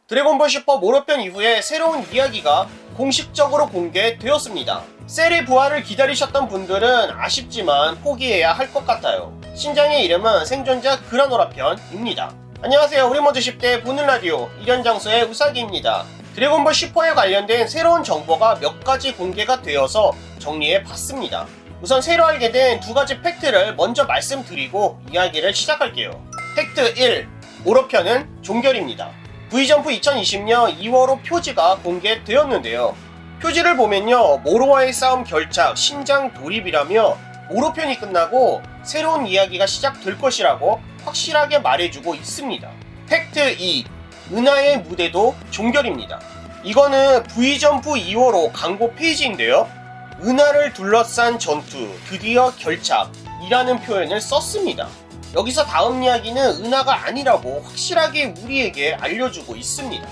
드래곤볼 슈퍼 모로편 이후에 새로운 이야기가 공식적으로 공개되었습니다. 셀의 부활을 기다리셨던 분들은 아쉽지만 포기해야 할 것 같아요. 신작의 이름은 생존자 그라노라 편입니다. 안녕하세요. 우리 모두 10대 보는 라디오 일연장소의 우사기입니다. 드래곤볼 슈퍼에 관련된 새로운 정보가 몇 가지 공개가 되어서 정리해 봤습니다. 우선 새로 알게 된 두 가지 팩트를 먼저 말씀드리고 이야기를 시작할게요. 팩트 1. 모로편은 종결입니다. V점프 2020년 2월호 표지가 공개되었는데요. 표지를 보면요, 모로와의 싸움 결착, 신장 돌입이라며 모로편이 끝나고 새로운 이야기가 시작될 것이라고 확실하게 말해주고 있습니다. 팩트 2. 은하의 무대도 종결입니다. 이거는 V점프 2월호 광고 페이지인데요. 은하를 둘러싼 전투, 드디어 결착이라는 표현을 썼습니다. 여기서 다음 이야기는 은하가 아니라고 확실하게 우리에게 알려주고 있습니다.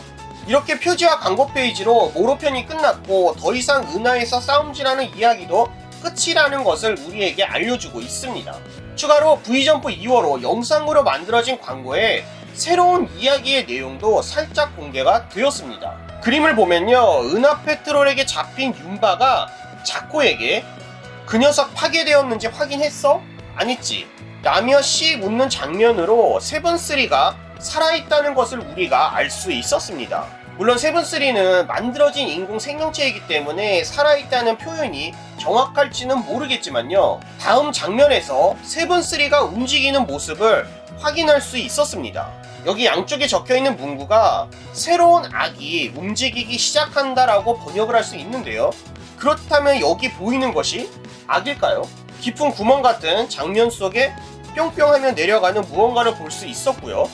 이렇게 표지와 광고 페이지로 모로편이 끝났고 더 이상 은하에서 싸움질하는 이야기도 끝이라는 것을 우리에게 알려주고 있습니다. 추가로 V점프 2월호 영상으로 만들어진 광고에 새로운 이야기의 내용도 살짝 공개가 되었습니다. 그림을 보면요, 은하 페트롤에게 잡힌 윤바가 자코에게 그 녀석 파괴되었는지 확인했어? 안 했지? 라며 씩 묻는 장면으로 세븐3가 살아있다는 것을 우리가 알 수 있었습니다. 물론 세븐3는 만들어진 인공 생명체이기 때문에 살아있다는 표현이 정확할지는 모르겠지만요, 다음 장면에서 세븐3가 움직이는 모습을 확인할 수 있었습니다. 여기 양쪽에 적혀있는 문구가 새로운 악이 움직이기 시작한다라고 번역을 할 수 있는데요. 그렇다면 여기 보이는 것이 악일까요? 깊은 구멍 같은 장면 속에 뿅뿅하며 내려가는 무언가를 볼 수 있었고요.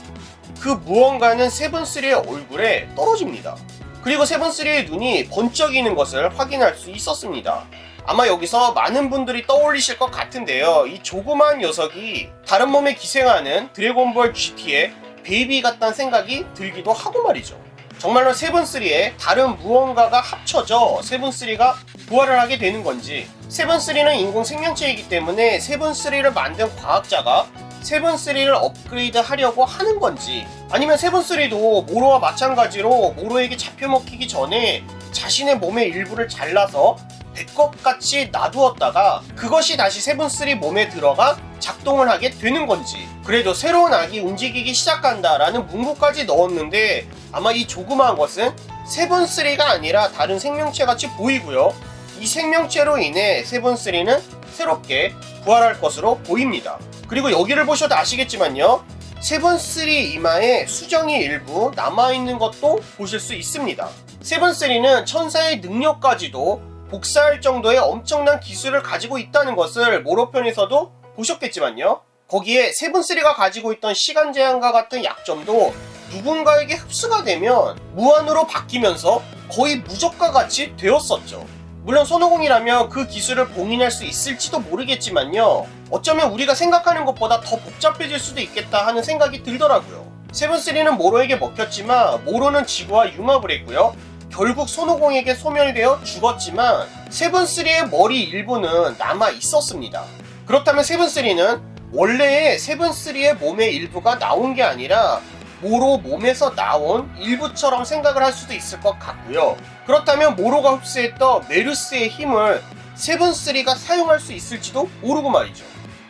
그 무언가는 세븐3의 얼굴에 떨어집니다. 그리고 세븐3의 눈이 번쩍이는 것을 확인할 수 있었습니다. 아마 여기서 많은 분들이 떠올리실 것 같은데요. 이 조그마한 녀석이 다른 몸에 기생하는 드래곤볼 GT의 베이비 같다는 생각이 들기도 하고 말이죠. 정말로 세븐3에 다른 무언가가 합쳐져 세븐3가 부활을 하게 되는 건지, 세븐3는 인공 생명체이기 때문에 세븐3를 만든 과학자가 세븐3를 업그레이드 하려고 하는 건지, 아니면 세븐3도 모로와 마찬가지로 모로에게 잡혀먹히기 전에 자신의 몸의 일부를 잘라서 배꼽같이 놔두었다가 그것이 다시 세븐3 몸에 들어가 작동을 하게 되는 건지. 그래도 새로운 악이 움직이기 시작한다라는 문구까지 넣었는데 아마 이 조그마한 것은 세븐3가 아니라 다른 생명체같이 보이고요. 이 생명체로 인해 세븐3는 새롭게 부활할 것으로 보입니다. 그리고 여기를 보셔도 아시겠지만요, 세븐3 이마에 수정이 일부 남아있는 것도 보실 수 있습니다. 세븐3는 천사의 능력까지도 복사할 정도의 엄청난 기술을 가지고 있다는 것을 모로편에서도 보셨겠지만요, 거기에 세븐3가 가지고 있던 시간 제한과 같은 약점도 누군가에게 흡수가 되면 무한으로 바뀌면서 거의 무적과 같이 되었었죠. 물론 손오공이라면 그 기술을 봉인할 수 있을지도 모르겠지만요, 어쩌면 우리가 생각하는 것보다 더 복잡해질 수도 있겠다 하는 생각이 들더라고요. 세븐3는 모로에게 먹혔지만 모로는 지구와 융합을 했고요. 결국 손오공에게 소멸되어 죽었지만 세븐3의 머리 일부는 남아 있었습니다. 그렇다면 세븐3는 원래의 세븐3의 몸의 일부가 나온 게 아니라 모로 몸에서 나온 일부처럼 생각을 할 수도 있을 것 같고요. 그렇다면 모로가 흡수했던 메르스의 힘을 세븐3가 사용할 수 있을지도 모르고 말이죠.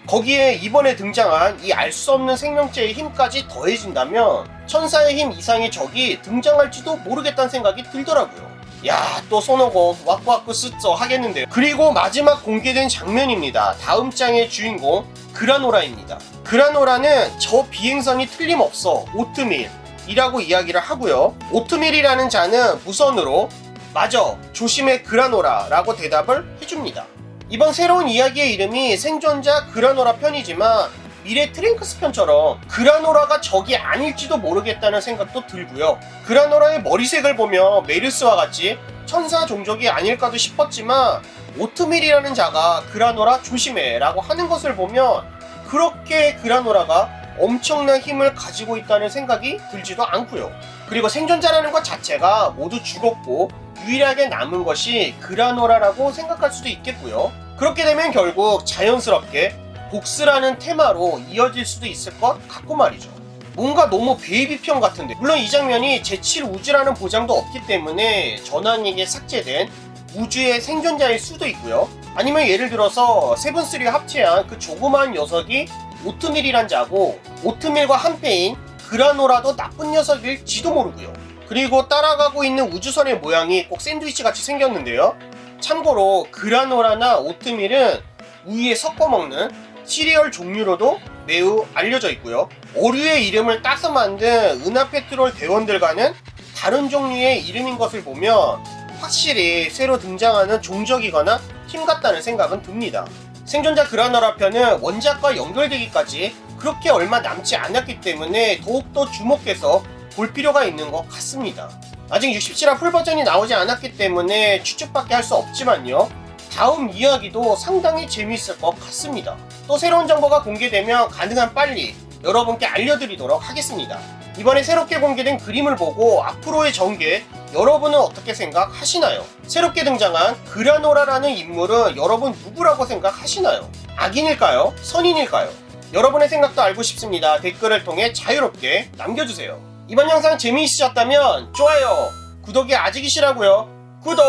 거기에 이번에 등장한 이 알 수 없는 생명체의 힘까지 더해진다면 천사의 힘 이상의 적이 등장할지도 모르겠다는 생각이 들더라고요. 야, 또 손오공 와꾸와꾸 쓰쩌 하겠는데요. 그리고 마지막 공개된 장면입니다. 다음 장의 주인공 그라노라입니다. 그라노라는 저 비행선이 틀림없어 오트밀이라고 이야기를 하고요. 오트밀이라는 자는 무선으로 맞아, 조심해 그라노라 라고 대답을 해줍니다. 이번 새로운 이야기의 이름이 생존자 그라노라 편이지만 미래 트랭크스 편처럼 그라노라가 적이 아닐지도 모르겠다는 생각도 들고요. 그라노라의 머리색을 보면 메르스와 같이 천사 종족이 아닐까도 싶었지만 오트밀이라는 자가 그라노라 조심해 라고 하는 것을 보면 그렇게 그라노라가 엄청난 힘을 가지고 있다는 생각이 들지도 않고요. 그리고 생존자라는 것 자체가 모두 죽었고 유일하게 남은 것이 그라노라라고 생각할 수도 있겠고요. 그렇게 되면 결국 자연스럽게 복스라는 테마로 이어질 수도 있을 것 같고 말이죠. 뭔가 너무 베이비편 같은데, 물론 이 장면이 제7 우주라는 보장도 없기 때문에 전원에게 삭제된 우주의 생존자일 수도 있고요. 아니면 예를 들어서 세븐3가 합체한 그 조그마한 녀석이 오트밀이란 자고, 오트밀과 한패인 그라노라도 나쁜 녀석일지도 모르고요. 그리고 따라가고 있는 우주선의 모양이 꼭 샌드위치 같이 생겼는데요. 참고로 그라노라나 오트밀은 우유에 섞어 먹는 시리얼 종류로도 매우 알려져 있고요. 어류의 이름을 따서 만든 은하페트롤 대원들과는 다른 종류의 이름인 것을 보면 확실히 새로 등장하는 종족이거나 팀 같다는 생각은 듭니다. 생존자 그라노라 편은 원작과 연결되기까지 그렇게 얼마 남지 않았기 때문에 더욱더 주목해서 볼 필요가 있는 것 같습니다. 아직 67화 풀버전이 나오지 않았기 때문에 추측밖에 할 수 없지만요. 다음 이야기도 상당히 재미있을 것 같습니다. 또 새로운 정보가 공개되면 가능한 빨리 여러분께 알려드리도록 하겠습니다. 이번에 새롭게 공개된 그림을 보고 앞으로의 전개 여러분은 어떻게 생각하시나요? 새롭게 등장한 그라노라라는 인물은 여러분 누구라고 생각하시나요? 악인일까요? 선인일까요? 여러분의 생각도 알고 싶습니다. 댓글을 통해 자유롭게 남겨주세요. 이번 영상 재미있으셨다면 좋아요, 구독이 아직이시라고요? 구독,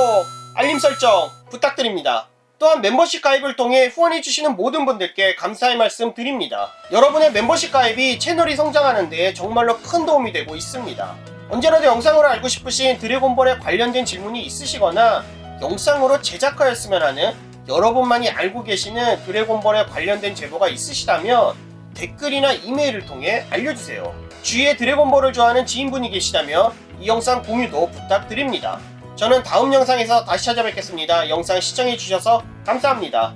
알림 설정 부탁드립니다. 또한 멤버십 가입을 통해 후원해주시는 모든 분들께 감사의 말씀 드립니다. 여러분의 멤버십 가입이 채널이 성장하는 데 정말로 큰 도움이 되고 있습니다. 언제라도 영상으로 알고 싶으신 드래곤볼에 관련된 질문이 있으시거나 영상으로 제작하였으면 하는 여러분만이 알고 계시는 드래곤볼에 관련된 제보가 있으시다면 댓글이나 이메일을 통해 알려주세요. 주위에 드래곤볼을 좋아하는 지인분이 계시다면 이 영상 공유도 부탁드립니다. 저는 다음 영상에서 다시 찾아뵙겠습니다. 영상 시청해주셔서 감사합니다.